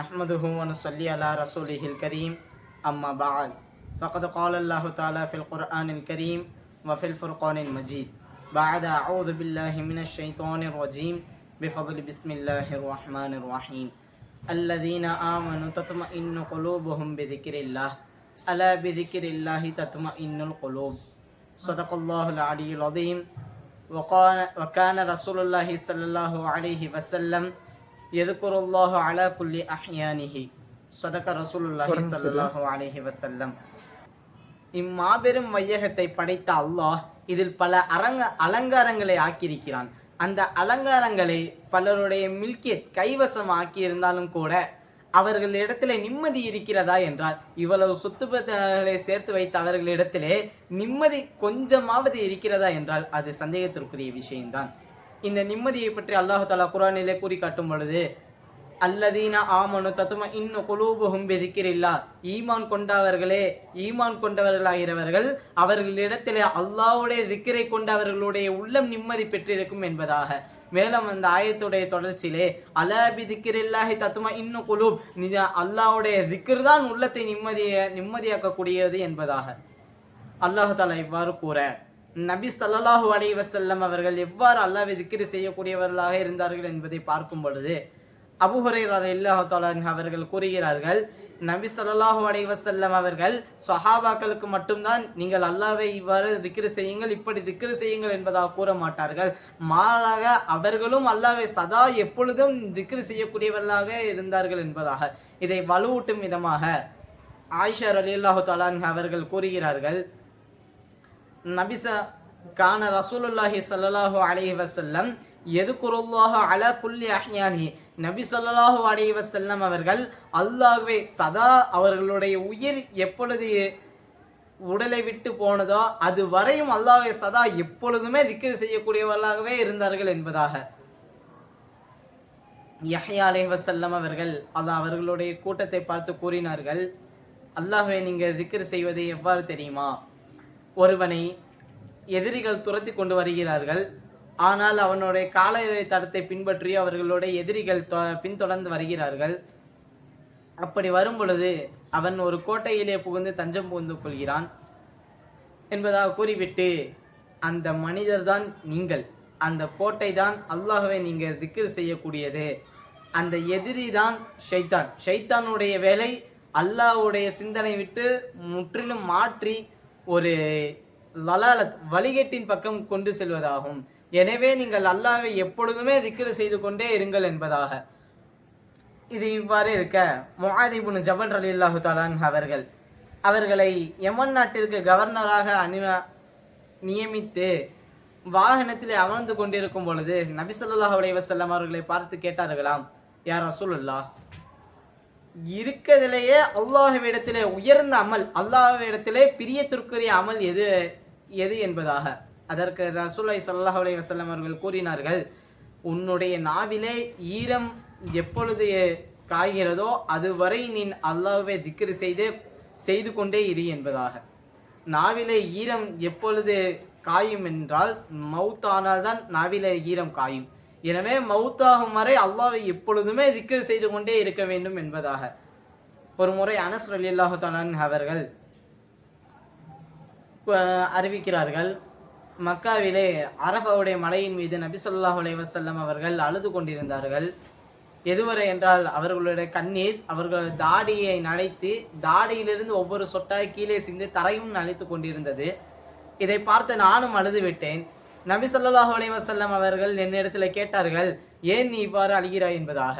نحمده ونصلي على رسوله الكريم أما بعد فقد قال الله تعالى في القرآن الكريم وفي الفرقان المجيد بعد أعوذ بالله من الشيطان الرجيم بفضل بسم الله الرحمن الرحيم الذين آمنوا تطمئن قلوبهم بذكر الله ألا بذكر الله تطمئن القلوب صدق الله العلي العظيم وكان رسول الله صلى الله عليه وسلم يذكر الله على كل أحيانه صدق رسول الله صلى الله عليه وسلم. இம்மாபெரும் வையகத்தை படைத்த அல்லாஹ் இதில் பல அலங்காரங்களை ஆக்கியிருக்கிறான். அந்த அலங்காரங்களை பலருடைய மில்கியத் கைவசம் ஆக்கியிருந்தாலும் கூட அவர்களிடத்திலே நிம்மதி இருக்கிறதா என்றால், இவ்வளவு சொத்துக்களை சேர்த்து வைத்த அவர்களிடத்திலே நிம்மதி கொஞ்சமாவது இருக்கிறதா என்றால் அது சந்தேகத்திற்குரிய விஷயம்தான். இந்த நிம்மதியை பற்றி அல்லாஹ் தஆலா குர்ஆனிலே கூறி காட்டும் பொழுது, அல்லதீன ஆமனு தத்மஇன்னு குலூபுஹும் பிதிக்ரில்லாஹ், ஈமான் கொண்டவர்களாகிறவர்கள் அவர்களிடத்திலே அல்லாஹ்வுடைய திக்ரை கொண்டு அவர்களுடைய உள்ளம் நிம்மதி பெற்றிருக்கும் என்பதாக. மேலும் அந்த ஆயத்துடைய தொடர்ச்சியிலே அலா பிதிக்ரில்லாஹி தத்மஇன்னு குலூப், அல்லாஹ்வுடைய திக்ர் தான் உள்ளத்தை நிம்மதியாக்கக்கூடியது என்பதாக அல்லாஹ் தஆலா இவ்வாறு கூற, நபி ஸல்லல்லாஹு அலைஹி வஸல்லம் அவர்கள் எவ்வாறு அல்லாஹ்வை திக்ர் செய்யக்கூடியவர்களாக இருந்தார்கள் என்பதை பார்க்கும் பொழுது, அபூ ஹுரைரா ரலியல்லாஹு தஆலா அவர்கள் கூறுகிறார்கள், நபி ஸல்லல்லாஹு அலைஹி வஸல்லம் அவர்கள் சஹாபாக்களுக்கு மட்டும்தான் நீங்கள் அல்லாஹ்வை இவ்வாறு திக்ர் செய்யுங்கள், இப்படி திக்ர் செய்யுங்கள் என்பதாக கூற மாட்டார்கள். மாறாக அவர்களும் அல்லாஹ்வை சதா எப்பொழுதும் திக்ர் செய்யக்கூடியவர்களாக இருந்தார்கள் என்பதாக. இதை வலுவூட்டும் விதமாக ஆயிஷா ரலியல்லாஹு தஆலா அவர்கள் கூறுகிறார்கள், கான ரசூலுல்லாஹி ஸல்லல்லாஹு அலைஹி வஸல்லம் யذ்குருல்லாஹ அலா குல்லி அஹ்யானிஹி, நபி ஸல்லல்லாஹு அலைஹி வஸல்லம் அவர்கள் அல்லாஹ்வை சதா அவர்களுடைய உயிர் எப்பொழுது உடலை விட்டு போனதோ அது வரையும் அல்லாஹ்வை சதா எப்பொழுதுமே திக்ர் செய்யக்கூடியவர்களாகவே இருந்தார்கள் என்பதாக. யஹ்யா அலைஹி வஸல்லம் அவர்கள் அவர்களுடைய கூட்டத்தை பார்த்து கூறினார்கள், அல்லாஹ்வை நீங்கள் திக்ர் செய்வது எவ்வாறு தெரியுமா? ஒருவனை எதிரிகள் துரத்தி கொண்டு வருகிறார்கள், ஆனால் அவனுடைய காலை தடத்தை பின்பற்றி அவர்களுடைய எதிரிகள் பின்தொடர்ந்து வருகிறார்கள். அப்படி வரும் பொழுது அவன் ஒரு கோட்டையிலே புகுந்து தஞ்சம் புகுந்து கொள்கிறான் என்பதாக கூறிவிட்டு, அந்த மனிதர் தான் நீங்கள், அந்த கோட்டை தான் அல்லாஹ்வை நீங்கள் திக்ர் செய்யக்கூடியது, அந்த எதிரி தான் ஷைத்தான், ஷைத்தானுடைய வேலை அல்லாஹ்வுடைய சிந்தனை விட்டு முற்றிலும் மாற்றி ஒரு வழிகேட்டின் பக்கம் கொண்டு செல்வதாகும். எனவே நீங்கள் அல்லாஹ்வை எப்பொழுதுமே திக்ர் செய்து கொண்டே இருங்கள் என்பதாக. இது இவ்வாறு இருக்க, முஆத் இப்னு ஜபல் ரலியல்லாஹு தஆலா அவர்களை யமன் நாட்டிற்கு கவர்னராக நியமித்து வாகனத்திலே அமர்ந்து கொண்டிருக்கும் பொழுது நபி ஸல்லல்லாஹு அலைஹி வஸல்லம் அவர்களை பார்த்து கேட்டார்களாம், யா ரசூலுல்லாஹ், இருக்கிறதிலேயே அல்லாஹ்விடத்திலே உயர்ந்த அமல், அல்லாஹ்விடத்திலே பிரியத்திற்குரிய அமல் எது என்பதாக. அதற்கு ரசூலுல்லாஹி ஸல்லல்லாஹு அலைஹி வஸல்லம் அவர்கள் கூறினார்கள், உன்னுடைய நாவிலே ஈரம் எப்பொழுது காய்கிறதோ அதுவரை நீ அல்லாஹ்வை திக்ர் செய்து கொண்டே இரு என்பதாக. நாவிலே ஈரம் எப்பொழுது காயும் என்றால் மௌத்தானால் தான் நாவிலே ஈரம் காயும். எனவே மௌத்தாகும் வரை அல்லாஹ்வை எப்பொழுதுமே திக்ர் செய்து கொண்டே இருக்க வேண்டும் என்பதாக. ஒரு முறை அனஸ் ரலியல்லாஹு தஆலா அவர்கள் அறிவிக்கிறார்கள், மக்காவிலே அரஃபாவுடைய மலையின் மீது நபி ஸல்லல்லாஹு அலைஹி வஸல்லம் அவர்கள் அழுது கொண்டிருந்தார்கள். எதுவரை என்றால் அவர்களுடைய கண்ணீர் அவர்கள் தாடியை நனைத்து தாடியிலிருந்து ஒவ்வொரு சொட்டாய் கீழே சிந்து தரையும் நனைத்து கொண்டிருந்தது. இதை பார்த்து நானும் அழுது விட்டேன். நபி ஸல்லல்லாஹு அலைஹி வஸல்லம் அவர்கள் என்னிடத்தில் கேட்டார்கள், ஏன் நீ இவ்வாறு அழுகிறாய் என்பதாக.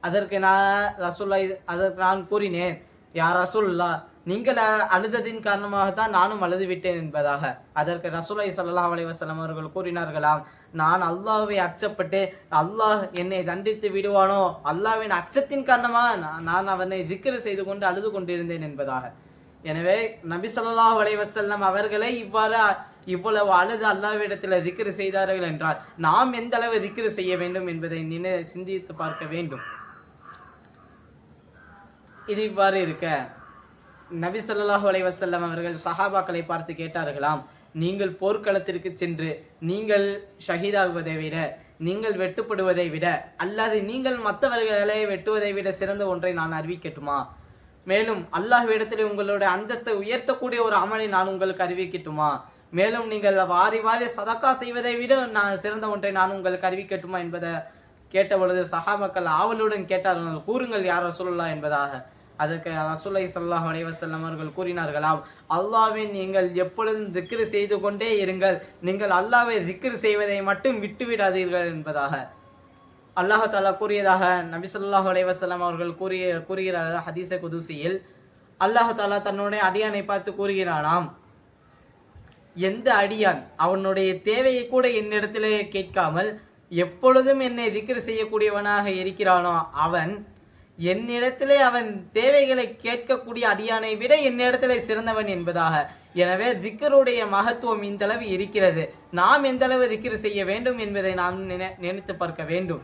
அதற்கு நான் கூறினேன், யா ரசூலுல்லாஹ், நீங்கள் அழுததின் காரணமாகத்தான் நானும் அழுது விட்டேன் என்பதாக. அதற்கு ரசூலுல்லாஹி ஸல்லல்லாஹு அலைஹி வஸல்லம் அவர்கள் கூறினார்களாம், நான் அல்லாஹ்வை அச்சப்பட்டு அல்லாஹ் என்னை தண்டித்து விடுவானோ, அல்லாஹ்வின் அச்சத்தின் காரணமாக நான் அவனை திக்ர் செய்து கொண்டு அழுது கொண்டிருந்தேன் என்பதாக. எனவே நபி ஸல்லல்லாஹு அலைஹி வஸல்லம் அவர்களை இவ்வளவு அழுது அல்லாஹ்விடத்தில் திக்ர் செய்தார்கள் என்றால் நாம் எந்த அளவு திக்ர் செய்ய வேண்டும் என்பதை சிந்தித்து பார்க்க வேண்டும். இது இவ்வாறு இருக்க, நபி ஸல்லல்லாஹு அலைஹி வஸல்லம் அவர்கள் சஹாபாக்களை பார்த்து கேட்டார்களாம், நீங்கள் போர்க்களத்திற்கு சென்று நீங்கள் ஷஹீதாகுவதை விட, நீங்கள் வெட்டுப்படுவதை விட, அல்லது நீங்கள் மற்றவர்களை வெட்டுவதை விட சிறந்த ஒன்றை நான் அறிவிக்கட்டுமா? மேலும் அல்லாஹ்விடத்தில் உங்களுடைய அந்தஸ்தை உயர்த்தக்கூடிய ஒரு அமலை நான் உங்களுக்கு அறிவிக்கட்டுமா? மேலும் நீங்கள் வாரி வாரி சதக்கா செய்வதை விட நான் சிறந்த ஒன்றை நான் உங்களுக்கு அறிவிக்கட்டுமா என்பதை கேட்ட பொழுது சஹாபாக்கள் ஆவலுடன் கேட்டார்கள், கூறுங்கள் யார் ரசூலுல்லாஹ் என்பதாக. அதற்கு ரசூலுல்லாஹி ஸல்லல்லாஹு அலைஹி வஸல்லம் அவர்கள் கூறினார்களாம், அல்லாஹ்வை நீங்கள் எப்பொழுதும் திக்ர் செய்து கொண்டே இருங்கள், நீங்கள் அல்லாஹ்வை திக்ர் செய்வதை மட்டும் விட்டுவிடாதீர்கள் என்பதாக. அல்லாஹ் தஆலா கூறியதாக நபி ஸல்லல்லாஹு அலைஹி வஸல்லம் அவர்கள் கூறுகிறார் ஹதீஸே குதுசியில், அல்லாஹ் தஆலா தன்னுடைய அடியானை பார்த்து கூறுகிறானாம், எந்த அடியான் அவனுடைய தேவையை கூட என்னிடத்திலே கேட்காமல் எப்பொழுதும் என்னை திக்ர் செய்யக்கூடியவனாக இருக்கிறானோ அவன் என்னிடத்திலே அவன் தேவைகளை கேட்கக்கூடிய அடியானை விட என்னிடத்திலே சிறந்தவன் என்பதாக. எனவே திக்ருடைய மகத்துவம் இந்த அளவு இருக்கிறது. நாம் எந்த அளவு திக்ர் செய்ய வேண்டும் என்பதை நாம் நினைத்து பார்க்க வேண்டும்.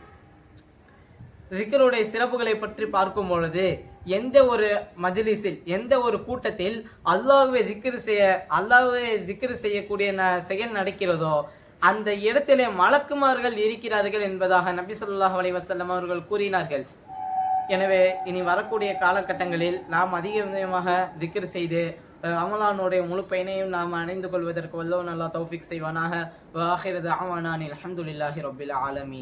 திக்ருடைய சிறப்புகளை பற்றி பார்க்கும் பொழுது எந்த ஒரு மஜ்லிஸில், எந்த ஒரு கூட்டத்தில் அல்லாஹ்வை திக்ர் செய்யக்கூடிய செயல் நடக்கிறதோ அந்த இடத்திலே மலக்குமார்கள் இருக்கிறார்கள் என்பதாக நபி ஸல்லல்லாஹு அலைஹி வஸல்லம் அவர்கள் கூறினார்கள். எனவே இனி வரக்கூடிய காலகட்டங்களில் நாம் அதிகமாக திக்ர் செய்து ரமலானுடைய முழு பயனையும் நாம் அடைந்து கொள்வதற்கு வல்லவன் அல்லாஹ் தௌஃபீக் செய்வானாக. வ ஆகிரு தஅவானா அல்ஹம்துலில்லாஹி ரப்பில் ஆலமீன்.